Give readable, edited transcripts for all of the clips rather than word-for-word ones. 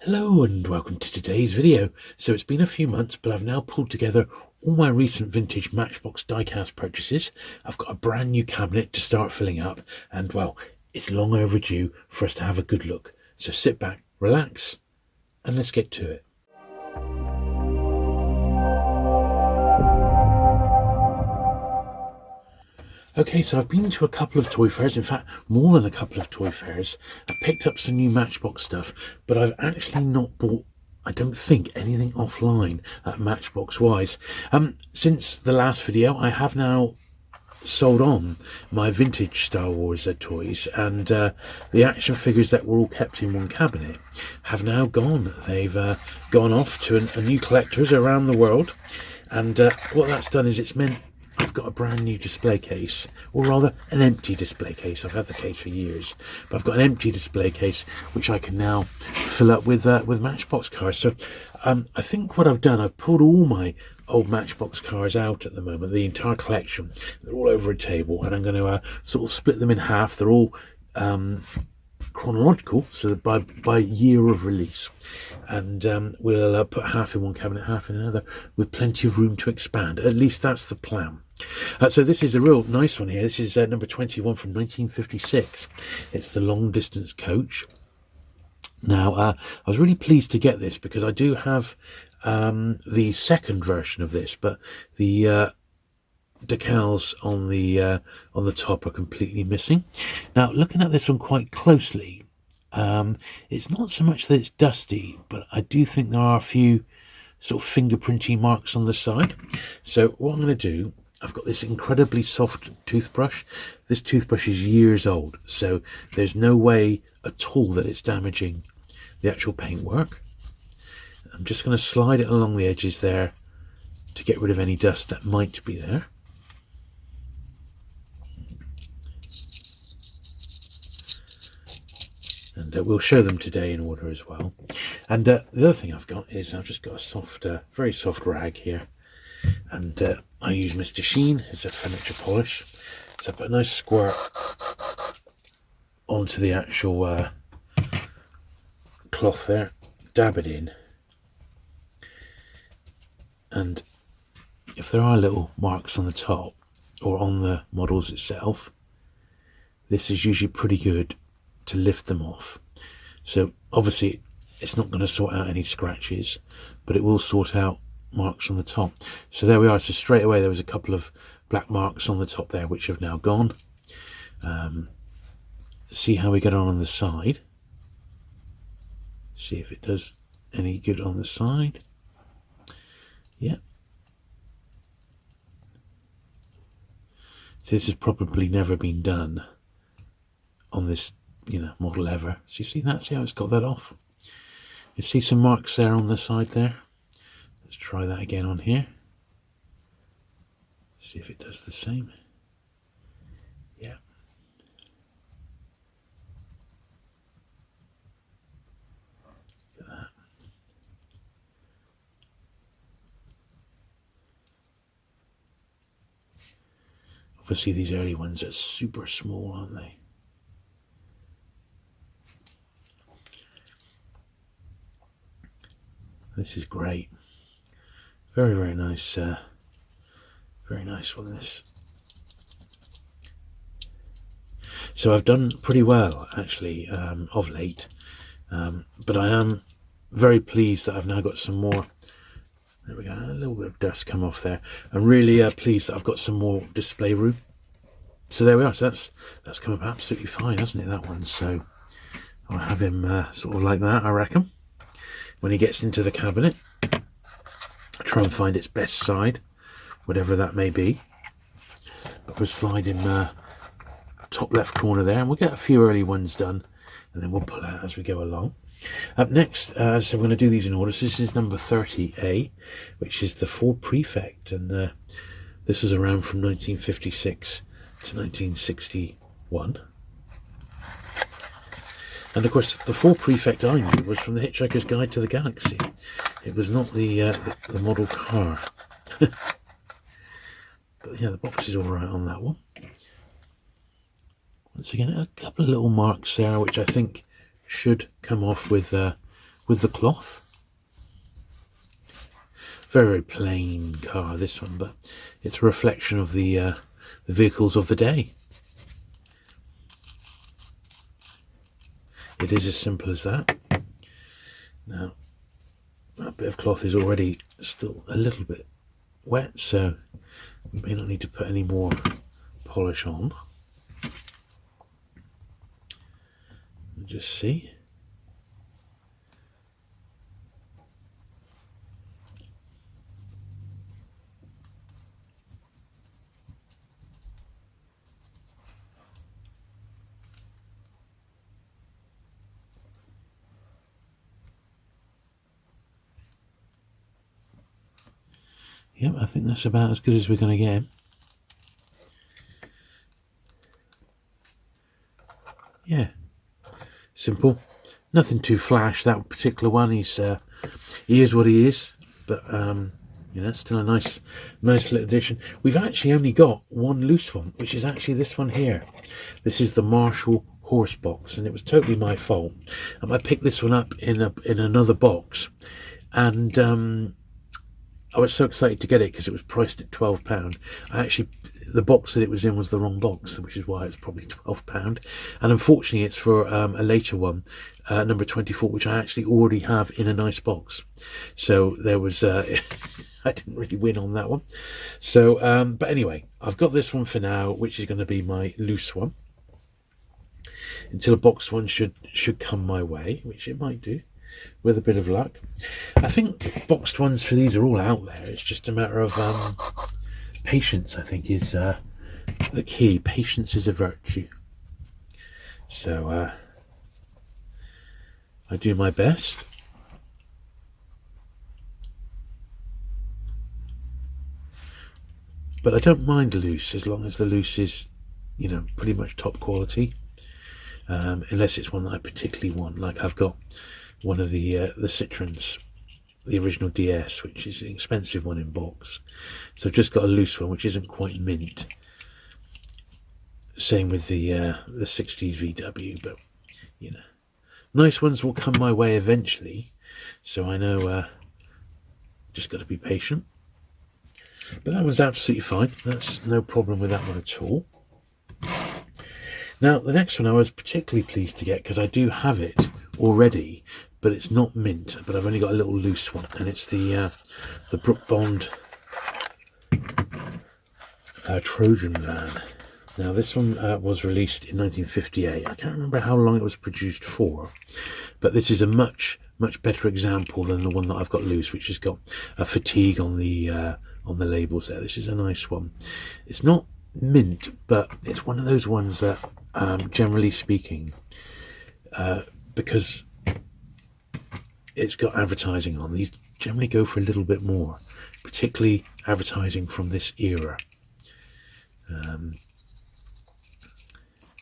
Hello and welcome to today's video. So it's been a few months, but I've now pulled together all my recent vintage Matchbox diecast purchases. I've got a brand new cabinet to start filling up, and well, it's long overdue for us to have a good look. So sit back, relax, and let's get to it. Okay, so I've been to a couple of toy fairs, in fact, more than a couple of toy fairs. I picked up some new Matchbox stuff, but I've actually not bought, I don't think, anything offline Matchbox-wise. Since the last video, I have now sold on my vintage Star Wars toys, and the action figures that were all kept in one cabinet have now gone. They've gone off to a new collectors around the world, and what that's done is it's meant I've got a brand new display case, or rather an empty display case. I've had the case for years, but I've got an empty display case which I can now fill up with Matchbox cars. So I think what I've done, I've pulled all my old Matchbox cars out at the moment, the entire collection. They're all over a table, and I'm going to sort of split them in half. They're all chronological, so that by year of release, and we'll put half in one cabinet, half in another, with plenty of room to expand. At least that's the plan. So this is a real nice one here. This is number 21 from 1956. It's the long distance coach. Now I was really pleased to get this because I do have the second version of this, but the decals on the top are completely missing. Now, looking at this one quite closely, it's not so much that it's dusty, but I do think there are a few sort of fingerprinty marks on the side. So what I'm going to do, I've got this incredibly soft toothbrush. This toothbrush is years old, so there's no way at all that it's damaging the actual paintwork. I'm just going to slide it along the edges there to get rid of any dust that might be there. And we'll show them today in order as well. And the other thing I've got is I've just got a soft, very soft rag here, and I use Mr. Sheen as a furniture polish. So I put a nice squirt onto the actual cloth there, dab it in, and if there are little marks on the top or on the models itself, this is usually pretty good to lift them off. So obviously it's not going to sort out any scratches, but it will sort out marks on the top. So there we are. So straight away there was a couple of black marks on the top there which have now gone. See how we get on the side. See if it does any good on the side. Yeah. So this has probably never been done on this model ever. So you see that? See how it's got that off? You see some marks there on the side there. Let's try that again on here. See if it does the same. Yeah. Look at that. Obviously these early ones are super small, aren't they? This is great. Very, very nice. Very nice one, this. So I've done pretty well, actually, of late. But I am very pleased that I've now got some more. There we go. A little bit of dust come off there. I'm really pleased that I've got some more display room. So there we are. So that's come up absolutely fine, hasn't it, that one? So I'll have him sort of like that, I reckon. When he gets into the cabinet, try and find its best side, whatever that may be. But we'll slide him top left corner there, and we'll get a few early ones done, and then we'll pull out as we go along. Up next, so we're going to do these in order. So this is number 30A, which is the Ford Prefect, and this was around from 1956 to 1961. And of course, the Ford Prefect I knew was from the Hitchhiker's Guide to the Galaxy. It was not the model car. But yeah, the box is all right on that one. Once again, a couple of little marks there, which I think should come off with with the cloth. Very, very plain car, this one, but it's a reflection of the vehicles of the day. It is as simple as that. Now, that bit of cloth is already still a little bit wet, so we may not need to put any more polish on. Just see. Yep, I think that's about as good as we're going to get. Yeah, simple, nothing too flash. That particular one, he is what he is, but you know, still a nice little addition. We've actually only got one loose one, which is actually this one here. This is the Marshall horse box, and it was totally my fault. I picked this one up in another box, and I was so excited to get it because it was priced at £12. The box that it was in was the wrong box, which is why it's probably £12. And unfortunately, it's for a later one, number 24, which I actually already have in a nice box. So there was, I didn't really win on that one. So, but anyway, I've got this one for now, which is going to be my loose one, until a boxed one should come my way, which it might do, with a bit of luck. I think boxed ones for these are all out there. It's just a matter of patience, I think, is the key. Patience is a virtue. So I do my best. But I don't mind loose, as long as the loose is, you know, pretty much top quality. Unless it's one that I particularly want, like I've got one of the Citroens, the original DS, which is an expensive one in box. So I've just got a loose one, which isn't quite mint. Same with the 60s VW, but you know, nice ones will come my way eventually. So I know, just got to be patient. But that one's absolutely fine. That's no problem with that one at all. Now the next one I was particularly pleased to get, because I do have it already, but it's not mint, but I've only got a little loose one, and it's the Brooke Bond Trojan van. Now this one was released in 1958. I can't remember how long it was produced for, but this is a much better example than the one that I've got loose, which has got a fatigue on the labels there. This is a nice one. It's not mint, but it's one of those ones that, generally speaking, because it's got advertising on, these generally go for a little bit more, particularly advertising from this era.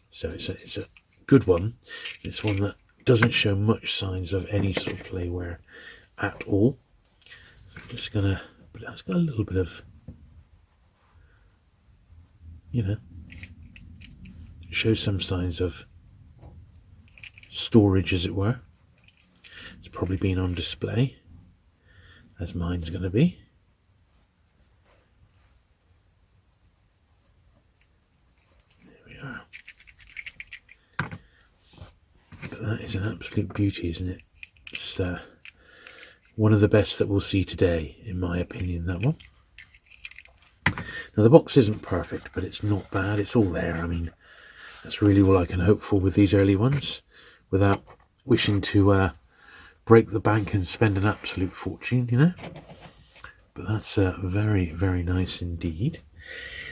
So it's a good one. It's one that doesn't show much signs of any sort of playwear at all. I'm just gonna, but that's got a little bit of, you know, shows some signs of storage, as it were. It's probably been on display, as mine's going to be. There we are. But that is an absolute beauty, isn't it? It's one of the best that we'll see today, in my opinion, that one. Now the box isn't perfect, but it's not bad. It's all there. I mean, that's really all I can hope for with these early ones, without wishing to break the bank and spend an absolute fortune, you know. But that's very, very nice indeed.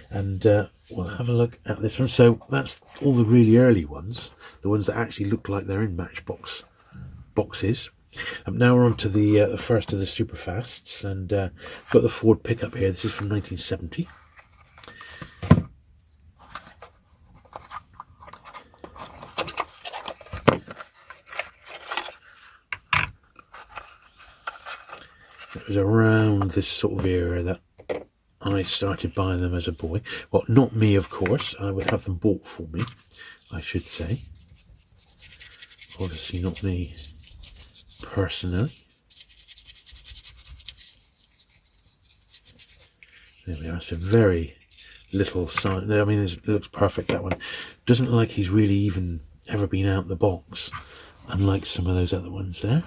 And we'll have a look at this one. So that's all the really early ones, the ones that actually look like they're in Matchbox boxes. Now we're on to the first of the Superfasts, and got the Ford pickup here. This is from 1970. It was around this sort of era that I started buying them as a boy. Well, not me, of course. I would have them bought for me, I should say. Obviously not me personally. There we are. So very little sign. I mean, it looks perfect, that one. Doesn't look like he's really even ever been out the box, unlike some of those other ones there.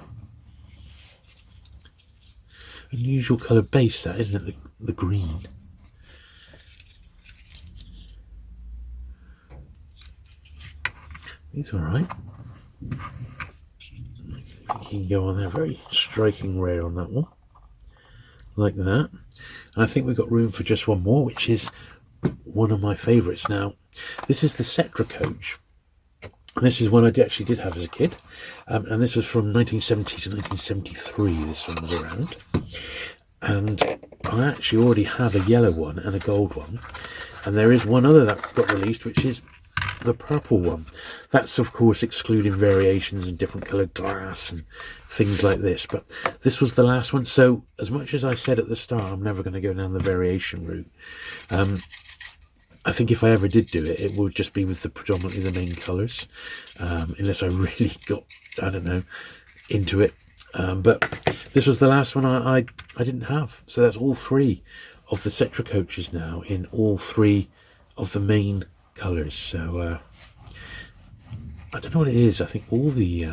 Unusual colour base, that, isn't it? The green. He's alright. He can go on there. Very striking red on that one. Like that. And I think we've got room for just one more, which is one of my favourites. Now, this is the Cetra coach. And this is one I actually did have as a kid. And this was from 1970 to 1973, this one was around. And I actually already have a yellow one and a gold one. And there is one other that got released, which is the purple one. That's, of course, excluding variations and different coloured glass and things like this. But this was the last one. So, as much as I said at the start, I'm never going to go down the variation route. I think if I ever did do it, it would just be with predominantly the main colours, unless I really got, I don't know, into it. But this was the last one I didn't have. So that's all three of the Cetra coaches now in all three of the main colours. So I don't know what it is. I think all the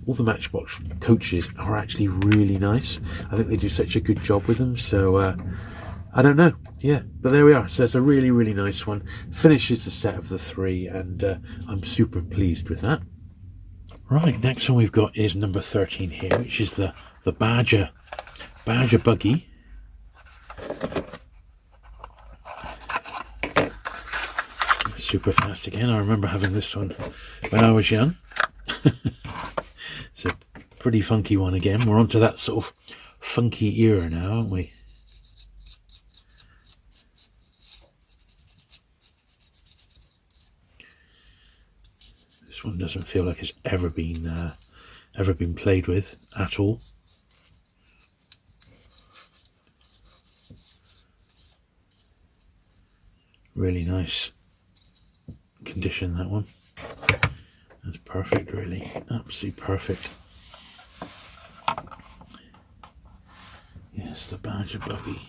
Matchbox coaches are actually really nice. I think they do such a good job with them. So I don't know. Yeah, but there we are. So it's a really, really nice one. Finishes the set of the three, and I'm super pleased with that. Right, next one we've got is number 13 here, which is the Badger buggy. Super fast again. I remember having this one when I was young. It's a pretty funky one again. We're onto that sort of funky era now, aren't we? This one doesn't feel like it's ever been played with at all. Really nice condition, that one. That's perfect, really. Absolutely perfect. Yes, the Badger buggy.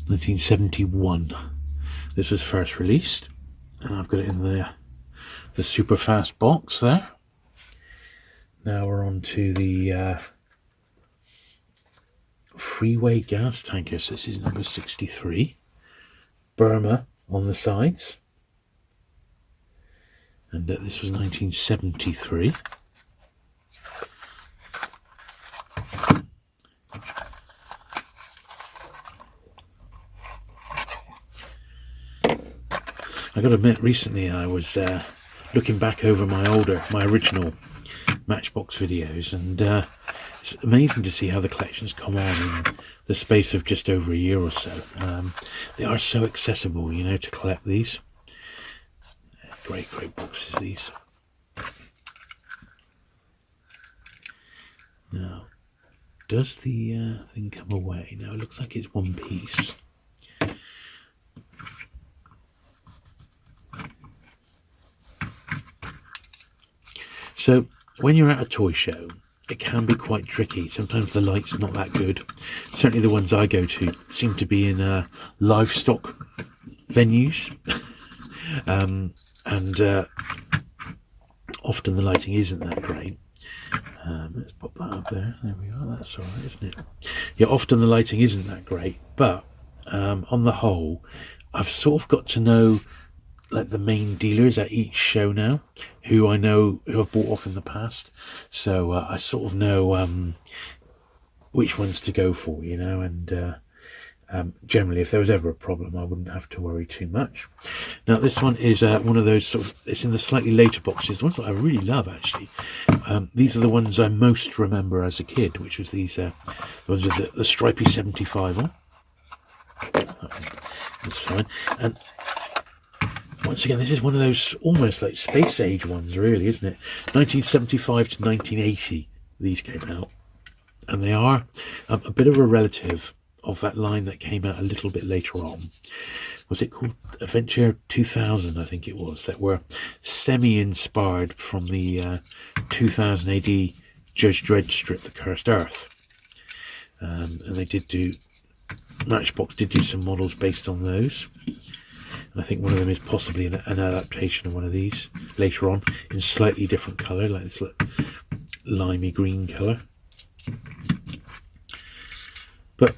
1971. This was first released, and I've got it in the super fast box there. Now we're on to the freeway gas tankers. This is number 63. Burma on the sides, and this was 1973. I got to admit, recently I was looking back over my original Matchbox videos, and it's amazing to see how the collections come on in the space of just over a year or so. They are so accessible, you know, to collect these. Great boxes, these. Now, does the thing come away? No, it looks like it's one piece. So, when you're at a toy show, it can be quite tricky. Sometimes the light's not that good. Certainly the ones I go to seem to be in livestock venues. and often the lighting isn't that great. Let's pop that up there. There we are. That's all right, isn't it? Yeah, often the lighting isn't that great. But on the whole, I've sort of got to know like the main dealers at each show now, who I know who I've bought off in the past, so I sort of know which ones to go for, you know, and generally if there was ever a problem I wouldn't have to worry too much. Now this one is one of those sort of, it's in the slightly later boxes, the ones that I really love actually. These are the ones I most remember as a kid, which was these the ones with the stripy 75 on. That's fine. And once again, this is one of those almost like space age ones, really, isn't it? 1975 to 1980, these came out. And they are a bit of a relative of that line that came out a little bit later on. Was it called Adventure 2000? I think it was. That were semi-inspired from the 2000 AD Judge Dredd strip, The Cursed Earth. And they did do, Matchbox did do some models based on those. And I think one of them is possibly an adaptation of one of these later on in slightly different colour, like this limey green colour. But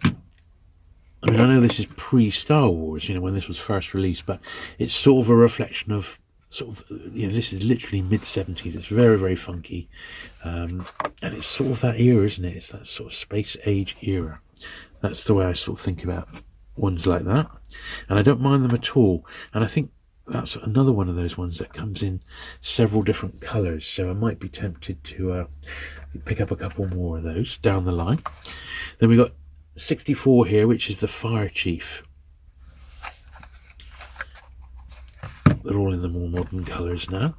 I mean, I know this is pre-Star Wars, when this was first released, but it's sort of a reflection of this is literally mid-70s. It's very, very funky. And it's sort of that era, isn't it? It's that sort of space age era. That's the way I sort of think about ones like that. And I don't mind them at all. And I think that's another one of those ones that comes in several different colours. So I might be tempted to pick up a couple more of those down the line. Then we got 64 here, which is the Fire Chief. They're all in the more modern colours now.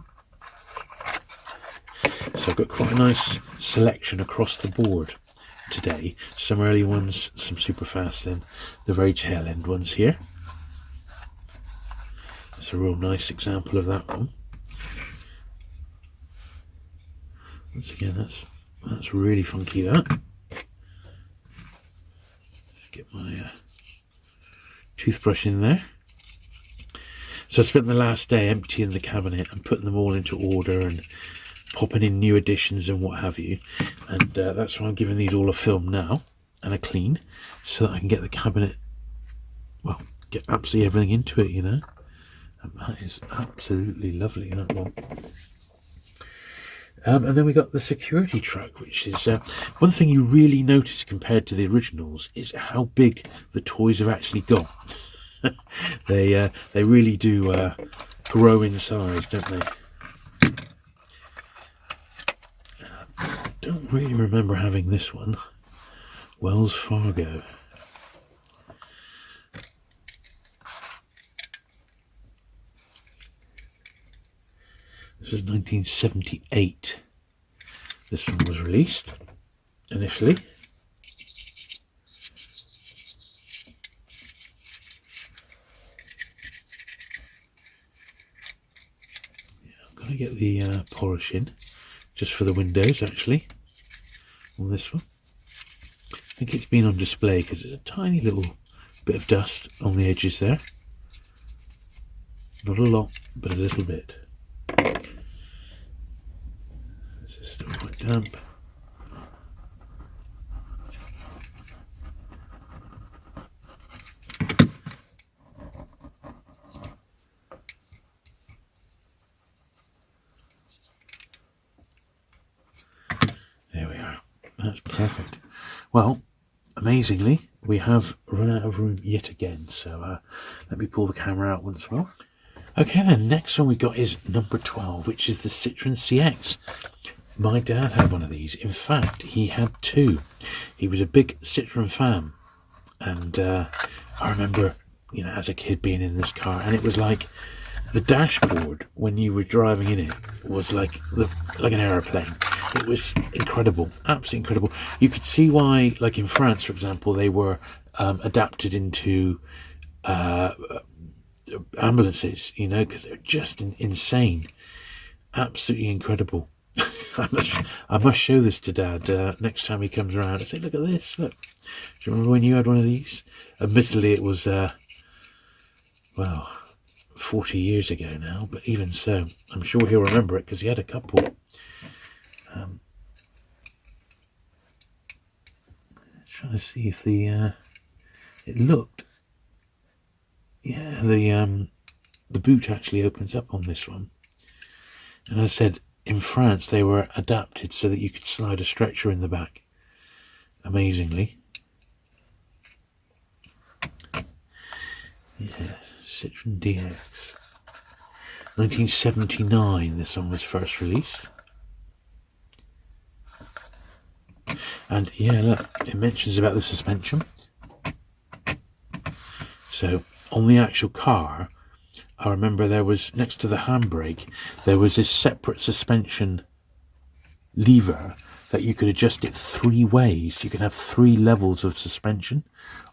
So I've got quite a nice selection across the board today. Some early ones, some super fast, and the very tail end ones here. That's a real nice example of that one. Once again, that's really funky, that. Just get my toothbrush in there. So I spent the last day emptying the cabinet and putting them all into order and popping in new additions and what have you. And that's why I'm giving these all a film now and a clean, so that I can get the cabinet, well, get absolutely everything into it, And that is absolutely lovely, that one. And then we got the security truck, which is one thing you really notice compared to the originals is how big the toys have actually got. They really do grow in size, don't they? Don't really remember having this one. Wells Fargo. This was 1978. This one was released initially. I get the polish in just for the windows, actually, on this one. I think it's been on display because there's a tiny little bit of dust on the edges there. Not a lot, but a little bit. This is still quite damp. That's perfect. Well, amazingly, we have run out of room yet again. So let me pull the camera out once more. Okay, then next one we got is number 12, which is the Citroen CX. My dad had one of these. In fact, he had two. He was a big Citroen fan. And I remember, as a kid being in this car, and it was like the dashboard when you were driving in it was like an aeroplane. It was incredible, absolutely incredible. You could see why, like in France, for example, they were adapted into ambulances, because they're just insane, absolutely incredible. I must show this to Dad next time he comes around. I say, look at this. Look, do you remember when you had one of these? Admittedly, it was 40 years ago now, but even so, I'm sure he'll remember it because he had a couple. Trying to see if the it looked, the boot actually opens up on this one, and as I said, in France they were adapted so that you could slide a stretcher in the back. Amazingly, Citroen DX, 1979. This one was first released. And look, it mentions about the suspension. So on the actual car, I remember there was, next to the handbrake, there was this separate suspension lever that you could adjust it 3 ways. You could have 3 levels of suspension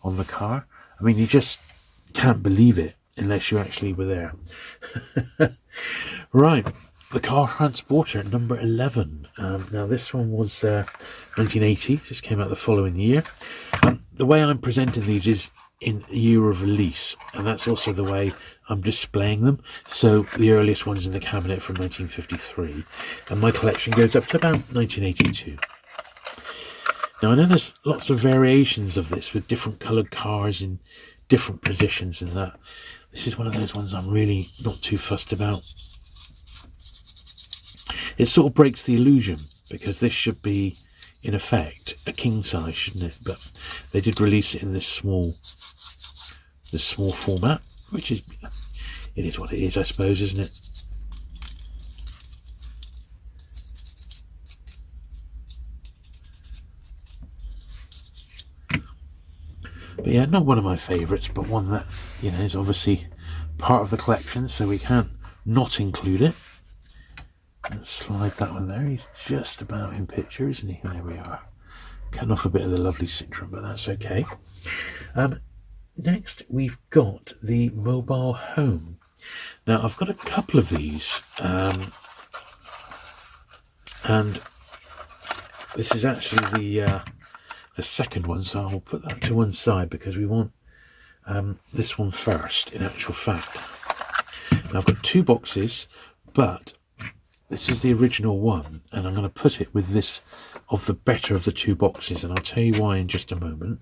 on the car. I mean, you just can't believe it unless you actually were there. Right, the car transporter, number 11. Now this one was 1980, just came out the following year. The way I'm presenting these is in year of release, and that's also the way I'm displaying them. So the earliest one's in the cabinet from 1953, and my collection goes up to about 1982. Now I know there's lots of variations of this with different coloured cars in different positions and that. This is one of those ones I'm really not too fussed about. It sort of breaks the illusion, because this should be, in effect, a king size, shouldn't it? But they did release it in this small format, which is, it is what it is, I suppose, isn't it? But yeah, not one of my favourites, but one that, you know, is obviously part of the collection, so we can't not include it. Let's slide that one there. He's just about in picture, isn't he? There we are. Cutting off a bit of the lovely Citroen, but that's okay. Next, we've got the mobile home. Now, I've got a couple of these, and this is actually the second one, so I'll put that to one side because we want this one first, in actual fact. Now, I've got 2 boxes, but this is the original one, and I'm going to put it with this of the better of the 2 boxes, and I'll tell you why in just a moment.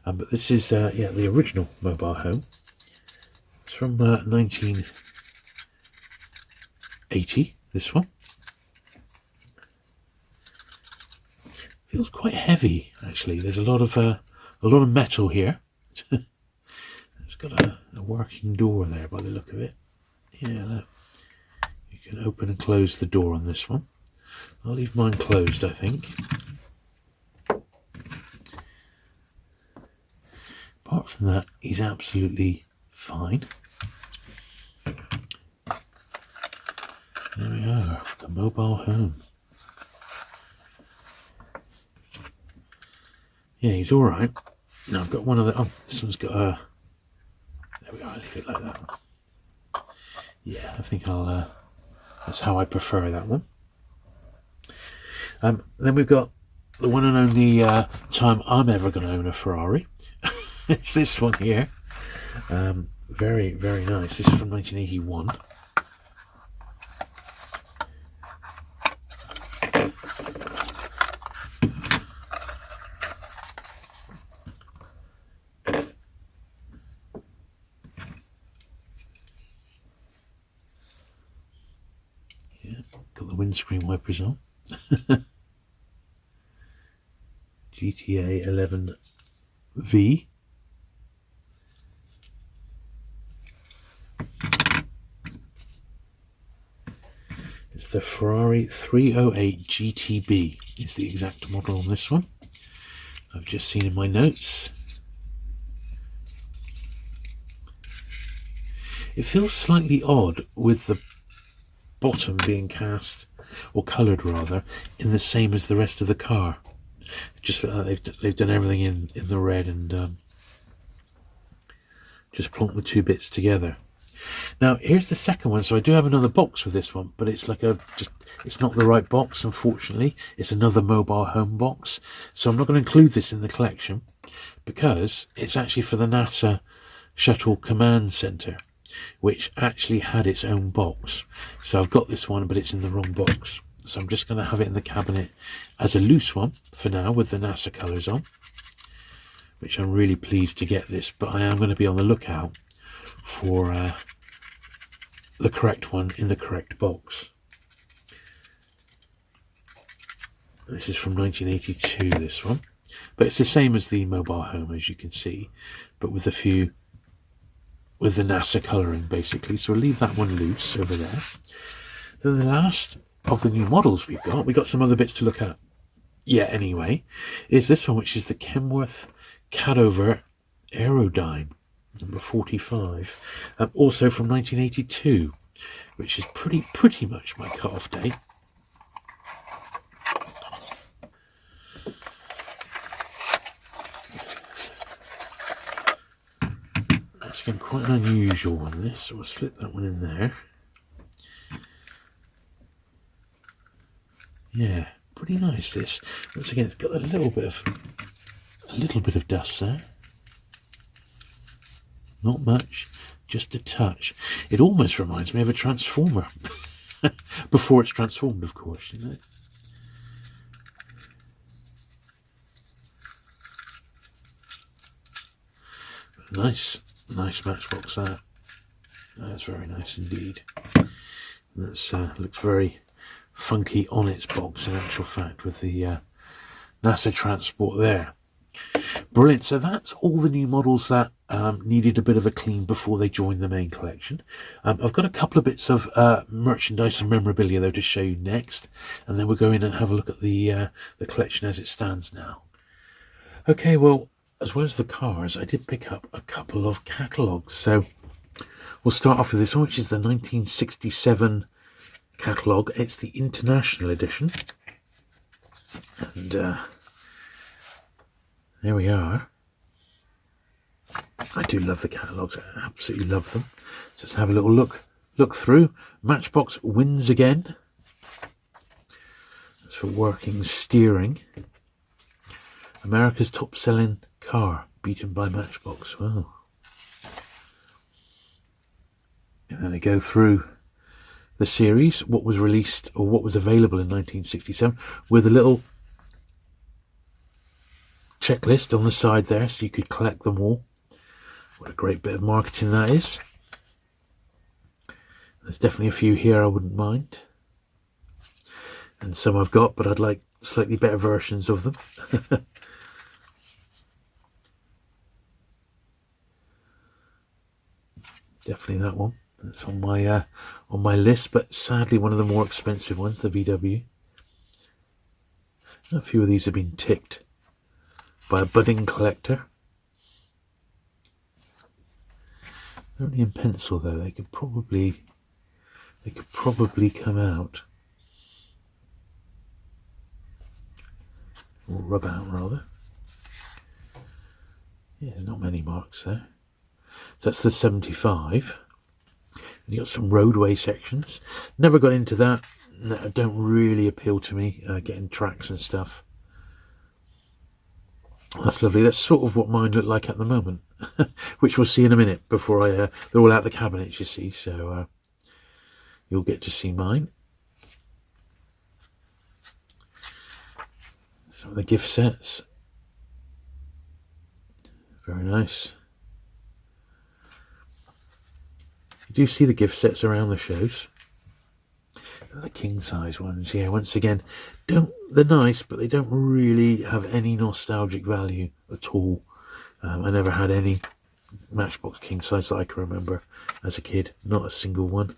But this is, yeah, the original mobile home. It's from 1980, this one. Feels quite heavy, actually. There's a lot of metal here. It's got a working door there by the look of it. Yeah, look. You can open and close the door on this one. I'll leave mine closed, I think. Apart from that, he's absolutely fine. There we are, the mobile home. Yeah, he's alright. Now I've got one of the... Oh, this one's got a... There we are, I'll leave it like that. Yeah, I think I'll... that's how I prefer that one. Then we've got the one and only time I'm ever going to own a Ferrari. It's this one here. Very, very nice. This is from 1981. Yeah, got the windscreen wipers on. GTA 11V. It's the Ferrari 308 GTB is the exact model on this one. I've just seen in my notes. It feels slightly odd with the bottom being cast, or coloured rather, in the same as the rest of the car. Just they've done everything in the red and just plonked the 2 bits together. Now here's the second one. So I do have another box with this one, but it's like it's not the right box, unfortunately. It's another mobile home box, so I'm not going to include this in the collection because it's actually for the NASA Shuttle Command Center, which actually had its own box. So I've got this one, but it's in the wrong box. So I'm just going to have it in the cabinet as a loose one for now with the NASA colours on, which I'm really pleased to get this, but I am going to be on the lookout for the correct one in the correct box. This is from 1982, this one, but it's the same as the mobile home, as you can see, but with the NASA colouring basically. So I'll leave that one loose over there. Then the last of the new models we've got some other bits to look at. Yeah, anyway, is this one, which is the Kenworth Cadover Aerodyne, number 45, also from 1982, which is pretty much my cut-off date. quite an unusual one, this. So we'll slip that one in there. Yeah, pretty nice this. Once again, it's got a little bit of dust there. Not much, just a touch. It almost reminds me of a transformer. Before it's transformed, of course, you know. Nice Matchbox that. That's very nice indeed. That looks very funky on its box in actual fact, with the NASA transport there. Brilliant. So that's all the new models that needed a bit of a clean before they joined the main collection. I've got a couple of bits of merchandise and memorabilia though to show you next, and then we'll go in and have a look at the collection as it stands now. Okay, well, as well as the cars, I did pick up a couple of catalogues. So we'll start off with this one, which is the 1967 catalogue. It's the International Edition. And there we are. I do love the catalogues. I absolutely love them. So let's have a little look through. Matchbox wins again. That's for working steering. America's top-selling car, beaten by Matchbox. Wow. And then they go through the series, what was released or what was available in 1967, with a little checklist on the side there, so you could collect them all. What a great bit of marketing that is. There's definitely a few here I wouldn't mind. And some I've got, but I'd like slightly better versions of them. Definitely that one. That's on my list, but sadly one of the more expensive ones, the VW. A few of these have been ticked by a budding collector. Only in pencil though. They could probably come out, or rub out rather. Yeah, there's not many marks there. So that's the 75. And you got some roadway sections. Never got into that. No, don't really appeal to me, getting tracks and stuff. That's lovely. That's sort of what mine look like at the moment, which we'll see in a minute before they're all out the cabinets, you see. So you'll get to see mine. Some of the gift sets. Very nice. You do see the gift sets around the shows. The king size ones, yeah, once again, they're nice, but they don't really have any nostalgic value at all. I never had any Matchbox king size that I can remember as a kid, not a single one.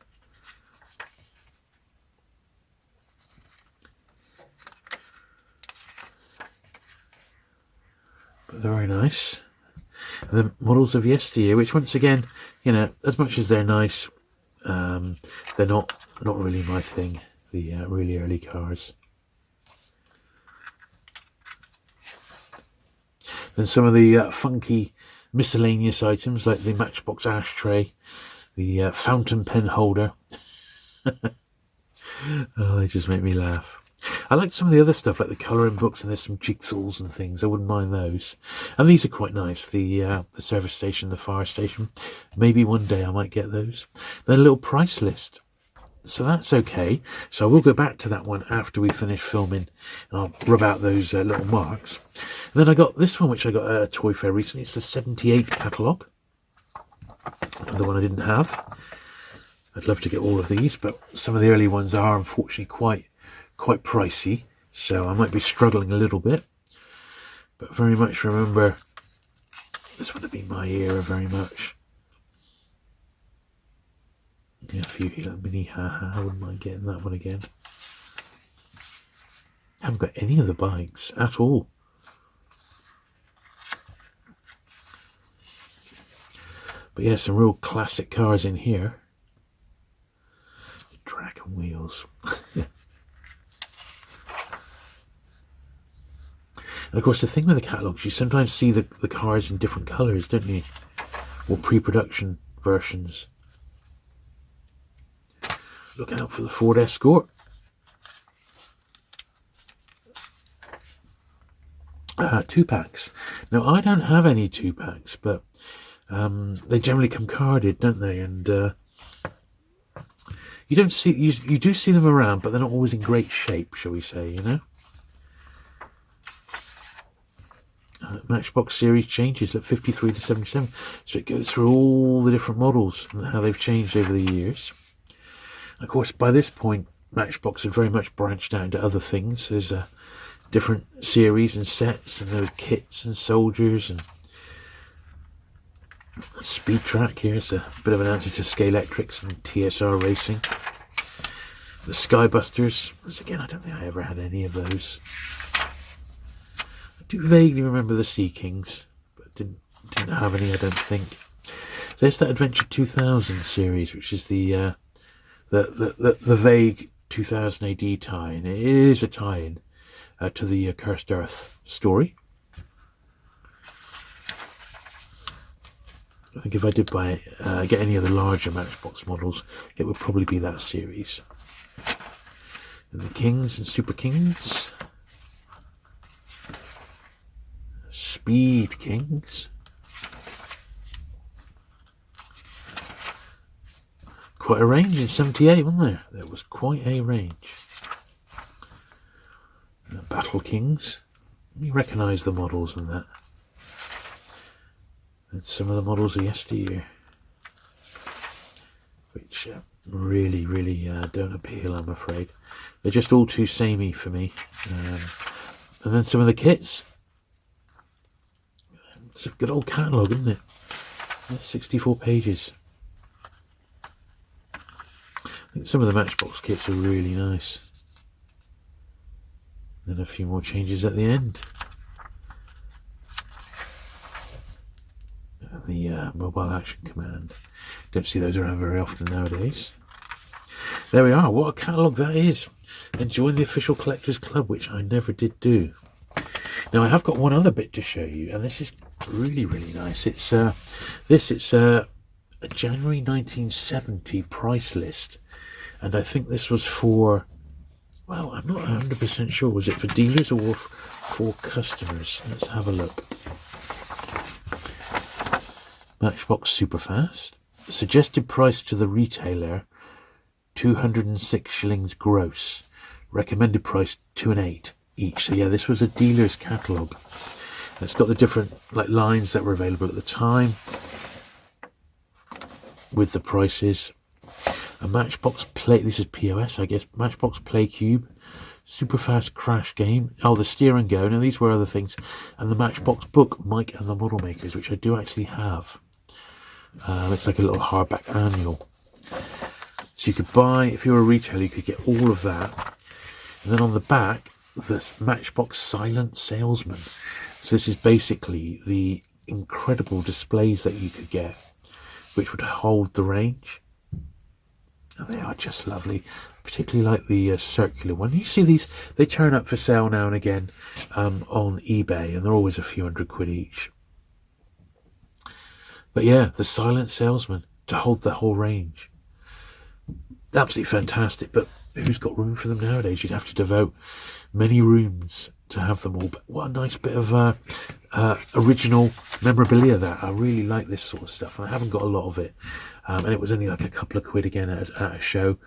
But they're very nice. The models of yesteryear, which once again, you know, as much as they're nice, they're not really my thing, the really early cars. Then some of the funky miscellaneous items, like the Matchbox ashtray, the fountain pen holder. Oh, they just make me laugh. I like some of the other stuff, like the colouring books, and there's some jigsaws and things. I wouldn't mind those. And these are quite nice. The service station, the fire station. Maybe one day I might get those. Then a little price list. So that's okay. So I will go back to that one after we finish filming, and I'll rub out those little marks. And then I got this one, which I got at a toy fair recently. It's the 78 catalogue. Another one I didn't have. I'd love to get all of these, but some of the early ones are unfortunately quite pricey, so I might be struggling a little bit. But very much remember, this would have been my era very much. Yeah, a few little mini ha-ha, I wouldn't mind getting that one again. I haven't got any of the bikes at all. But yeah, some real classic cars in here. Dragon wheels. And of course, the thing with the catalogues, you sometimes see the cars in different colours, don't you? Or pre-production versions. Look out for the Ford Escort. 2-packs. Now, I don't have any 2-packs, but they generally come carded, don't they? And you don't see you do see them around, but they're not always in great shape, shall we say? You know. Matchbox series changes, look, 53 to 77. So it goes through all the different models and how they've changed over the years. Of course, by this point, Matchbox had very much branched out into other things. There's a different series and sets, and those kits and soldiers and Speed Track. Here's a bit of an answer to Scalextrics and TSR Racing. The Skybusters, once again, I don't think I ever had any of those. I do vaguely remember the Sea Kings, but didn't have any, I don't think. There's that Adventure 2000 series, which is the vague 2000 AD tie-in. It is a tie-in to the Cursed Earth story. I think if I did get any of the larger Matchbox models, it would probably be that series. And the Kings and Super Kings. Speed Kings. Quite a range in 78, wasn't there? There was quite a range. Battle Kings. You recognise the models and that. And some of the models are yesteryear, which really don't appeal, I'm afraid. They're just all too samey for me. And then some of the kits. It's a good old catalogue, isn't it? That's 64 pages. I think some of the Matchbox kits are really nice. Then a few more changes at the end. And the mobile action command. Don't see those around very often nowadays. There we are. What a catalogue that is. And join the official Collectors Club, which I never did do. Now, I have got one other bit to show you, and this is really nice. It's a January 1970 price list, and I think this was for, well, I'm not 100% sure. Was it for dealers or for customers? Let's have a look. Matchbox Superfast. Suggested price to the retailer, 206 shillings gross. Recommended price 2 and 8 each. So yeah, this was a dealer's catalogue. It's got the different lines that were available at the time with the prices. A Matchbox Play, this is POS, I guess. Matchbox Play Cube, Superfast Crash Game. Oh, the Steer and Go. Now these were other things. And the Matchbox book, Mike and the Model Makers, which I do actually have. It's like a little hardback annual. So you could buy, if you were a retailer, you could get all of that. And then on the back, this Matchbox Silent Salesman. So this is basically the incredible displays that you could get, which would hold the range. And they are just lovely, particularly like the circular one. You see these, they turn up for sale now and again on eBay, and they're always a few £100 each. But yeah, the Silent Salesman to hold the whole range. Absolutely fantastic, but who's got room for them nowadays? You'd have to devote many rooms to have them all. But what a nice bit of original memorabilia that. I really like this sort of stuff, and I haven't got a lot of it. And it was only like a couple of quid again at a show,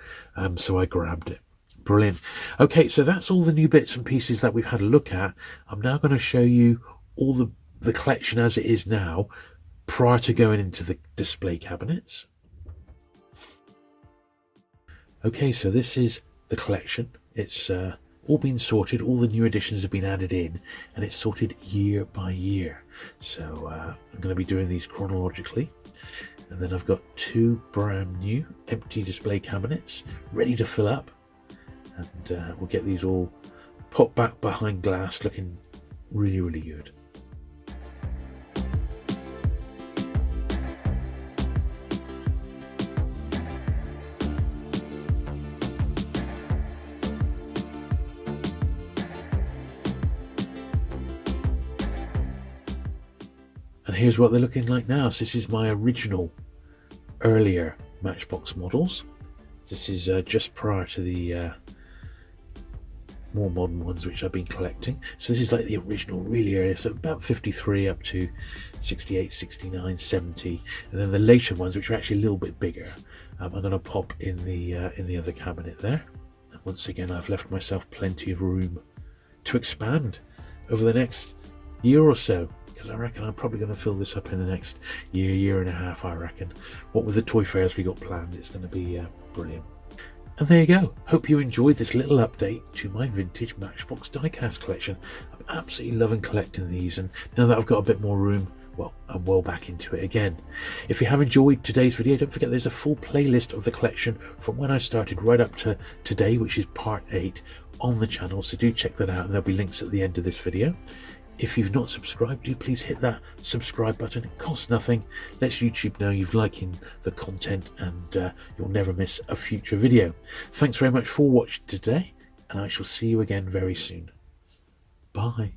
so I grabbed it. Brilliant. Okay, so that's all the new bits and pieces that we've had a look at. I'm now going to show you all the collection as it is now, prior to going into the display cabinets. Okay, so this is the collection. It's all been sorted, all the new additions have been added in, and it's sorted year by year. So I'm going to be doing these chronologically. And then I've got 2 brand new empty display cabinets ready to fill up. And we'll get these all popped back behind glass looking really good. And here's what they're looking like now. So this is my original earlier Matchbox models. This is just prior to the more modern ones which I've been collecting. So this is like the original, really early, so about 53 up to 68, 69, 70, and then the later ones which are actually a little bit bigger. I'm going to pop in the other cabinet there. And once again, I've left myself plenty of room to expand over the next year or so, because I reckon I'm probably going to fill this up in the next year and a half. I reckon, what with the toy fairs we got planned, it's going to be brilliant. And there you go. Hope you enjoyed this little update to my vintage Matchbox diecast collection. I'm absolutely loving collecting these, and now that I've got a bit more room, well, I'm well back into it again. If you have enjoyed today's video, don't forget there's a full playlist of the collection from when I started right up to today, which is part 8, on the channel, so do check that out, and there'll be links at the end of this video. If you've not subscribed, do please hit that subscribe button. It costs nothing, lets YouTube know you're liking the content, and you'll never miss a future video. Thanks very much for watching today, and I shall see you again very soon. Bye.